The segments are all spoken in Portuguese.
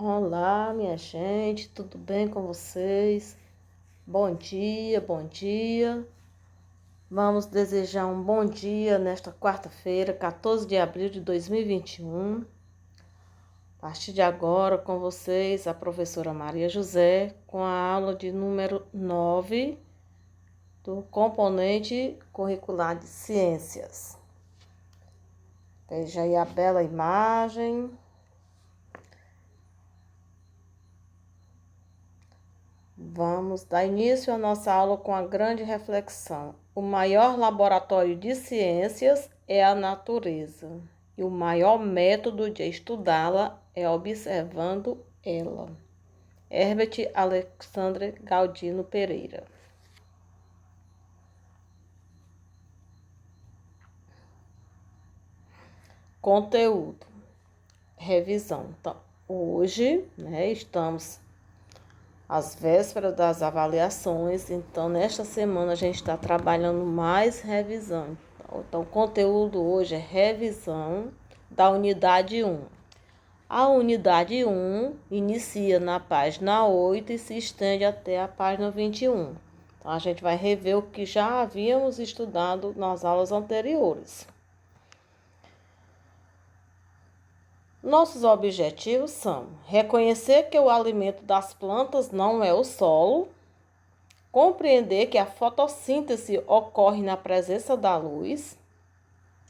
Olá, minha gente, tudo bem com vocês? Bom dia, bom dia. Vamos desejar um bom dia nesta quarta-feira, 14 de abril de 2021. A partir de agora, com vocês, a professora Maria José, com a aula de número 9 do componente curricular de ciências. Veja aí a bela imagem. Vamos dar início à nossa aula com a grande reflexão. O maior laboratório de ciências é a natureza, e o maior método de estudá-la é observando ela. Herbert Alexandre Galdino Pereira. Conteúdo. Revisão. Então, hoje, estamos às vésperas das avaliações, então nesta semana a gente está trabalhando mais revisão. Então, o conteúdo hoje é revisão da unidade 1. A unidade 1 inicia na página 8 e se estende até a página 21. Então, a gente vai rever o que já havíamos estudado nas aulas anteriores. Nossos objetivos são reconhecer que o alimento das plantas não é o solo, compreender que a fotossíntese ocorre na presença da luz,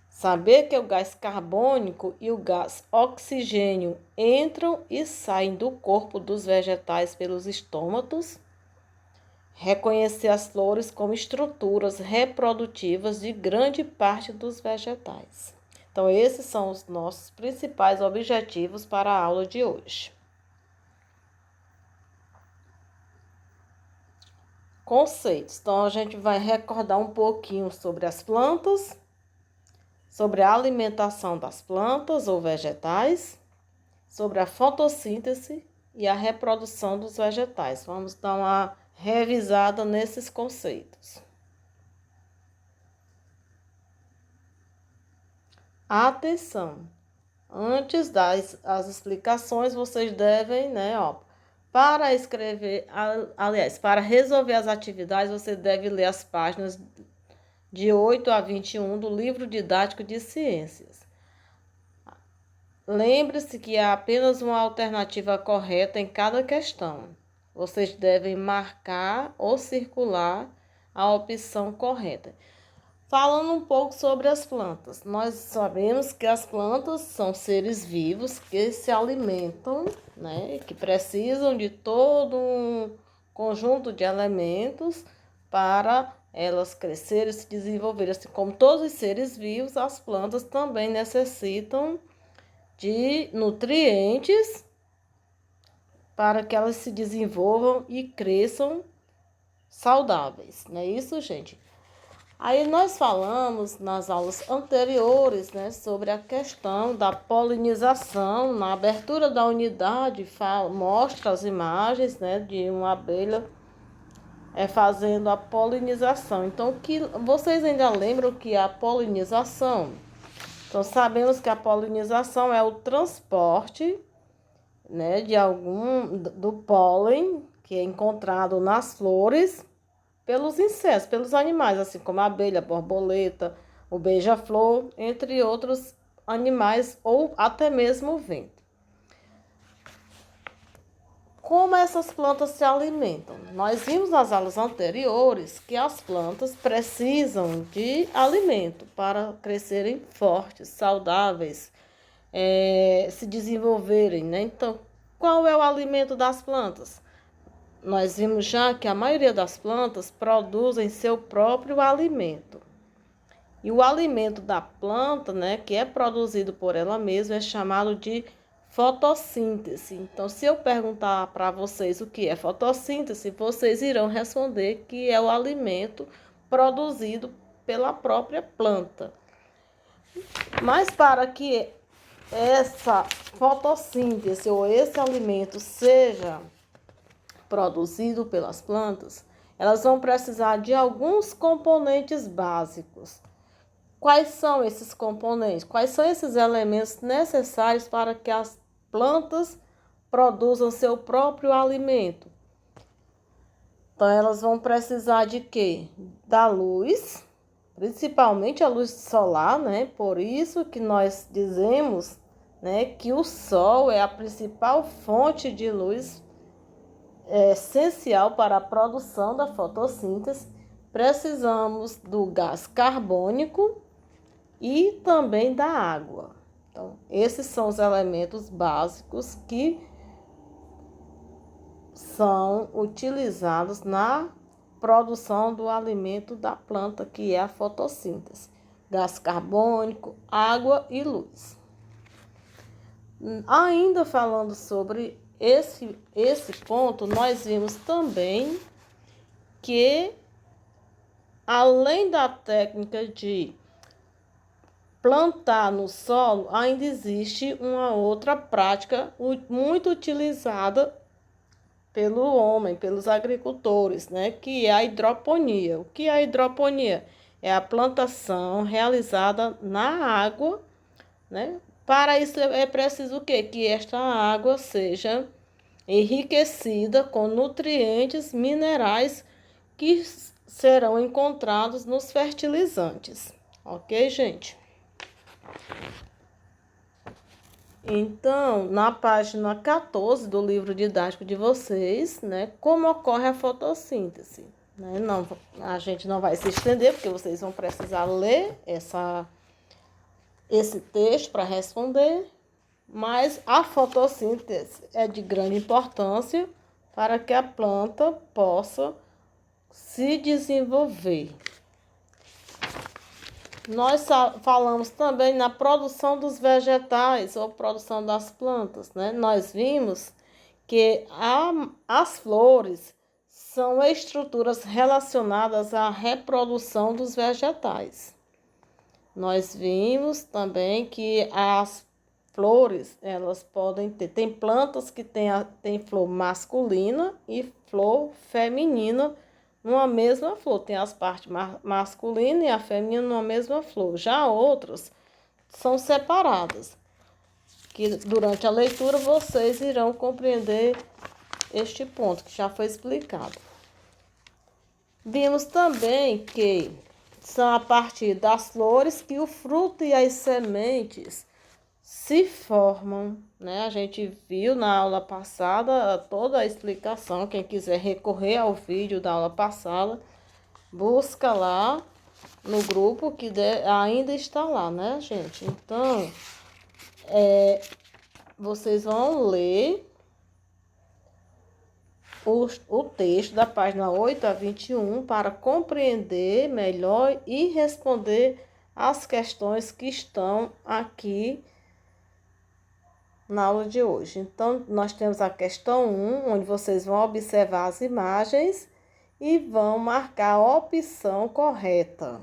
saber que o gás carbônico e o gás oxigênio entram e saem do corpo dos vegetais pelos estômatos, reconhecer as flores como estruturas reprodutivas de grande parte dos vegetais. Então, esses são os nossos principais objetivos para a aula de hoje. Conceitos. Então, a gente vai recordar um pouquinho sobre as plantas, sobre a alimentação das plantas ou vegetais, sobre a fotossíntese e a reprodução dos vegetais. Vamos dar uma revisada nesses conceitos. Atenção! Antes das explicações, vocês devem, para escrever, para resolver as atividades, você deve ler as páginas de 8 a 21 do livro didático de ciências. Lembre-se que há apenas uma alternativa correta em cada questão. Vocês devem marcar ou circular a opção correta. Falando um pouco sobre as plantas, nós sabemos que as plantas são seres vivos que se alimentam, que precisam de todo um conjunto de elementos para elas crescerem e se desenvolverem. Assim como todos os seres vivos, as plantas também necessitam de nutrientes para que elas se desenvolvam e cresçam saudáveis. Não é isso, gente? Aí nós falamos nas aulas anteriores, sobre a questão da polinização. Na abertura da unidade, mostra as imagens, de uma abelha fazendo a polinização. Então, vocês ainda lembram que a polinização? Então, sabemos que a polinização é o transporte, do pólen que é encontrado nas flores pelos insetos, pelos animais, assim como a abelha, a borboleta, o beija-flor, entre outros animais ou até mesmo o vento. Como essas plantas se alimentam? Nós vimos nas aulas anteriores que as plantas precisam de alimento para crescerem fortes, saudáveis, se desenvolverem, Então, qual é o alimento das plantas? Nós vimos já que a maioria das plantas produzem seu próprio alimento. E o alimento da planta, que é produzido por ela mesma, é chamado de fotossíntese. Então, se eu perguntar para vocês o que é fotossíntese, vocês irão responder que é o alimento produzido pela própria planta. Mas para que essa fotossíntese ou esse alimento seja produzido pelas plantas, elas vão precisar de alguns componentes básicos. Quais são esses componentes? Quais são esses elementos necessários para que as plantas produzam seu próprio alimento. Então, elas vão precisar de quê? Da luz, principalmente a luz solar, né? Por isso que nós dizemos, né, que o sol é a principal fonte de luz essencial para a produção da fotossíntese. Precisamos do gás carbônico e também da água. Então, esses são os elementos básicos que são utilizados na produção do alimento da planta, que é a fotossíntese. Gás carbônico, água e luz. Ainda falando sobre esse ponto, nós vimos também que, além da técnica de plantar no solo, ainda existe uma outra prática muito utilizada pelo homem, pelos agricultores, né? Que é a hidroponia. O que é a hidroponia? É a plantação realizada na água, né? Para isso é preciso o quê? Que esta água seja enriquecida com nutrientes minerais que serão encontrados nos fertilizantes. Ok, gente? Então, na página 14 do livro didático de vocês, né, como ocorre a fotossíntese, né? Não, a gente não vai se estender, porque vocês vão precisar ler esse texto para responder, mas a fotossíntese é de grande importância para que a planta possa se desenvolver. Nós falamos também na produção dos vegetais ou produção das plantas, né? Nós vimos que as flores são estruturas relacionadas à reprodução dos vegetais. Nós vimos também que as flores, elas podem tem plantas que tem flor masculina e flor feminina numa mesma flor. Tem as partes masculina e a feminina numa mesma flor. Já outras são separadas, que durante a leitura vocês irão compreender este ponto, que já foi explicado. Vimos também que são a partir das flores que o fruto e as sementes se formam, né? A gente viu na aula passada toda a explicação. Quem quiser recorrer ao vídeo da aula passada, busca lá no grupo que ainda está lá, né, gente? Então, vocês vão ler o texto da página 8 a 21 para compreender melhor e responder as questões que estão aqui na aula de hoje. Então, nós temos a questão 1, onde vocês vão observar as imagens e vão marcar a opção correta.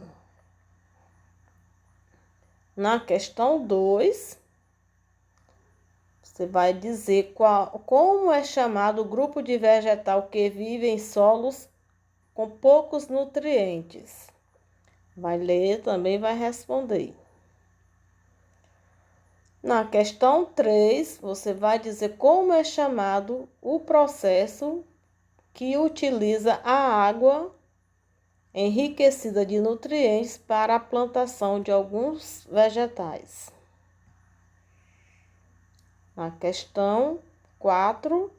Na questão 2, você vai dizer como é chamado o grupo de vegetal que vive em solos com poucos nutrientes. Vai ler, também vai responder. Na questão 3, você vai dizer como é chamado o processo que utiliza a água enriquecida de nutrientes para a plantação de alguns vegetais. Na questão 4,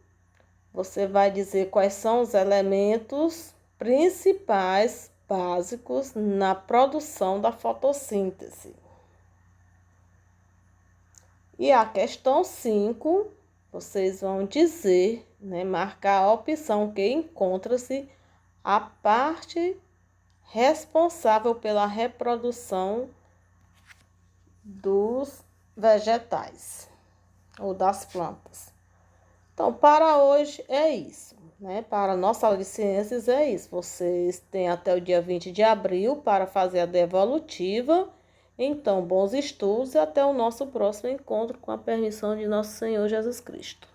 você vai dizer quais são os elementos principais básicos na produção da fotossíntese. E a questão 5, vocês vão dizer, né, marcar a opção que encontra-se a parte responsável pela reprodução dos vegetais ou das plantas. Então, para hoje é isso, né? Para a nossa aula de ciências é isso. Vocês têm até o dia 20 de abril para fazer a devolutiva. Então, bons estudos e até o nosso próximo encontro, com a permissão de nosso Senhor Jesus Cristo.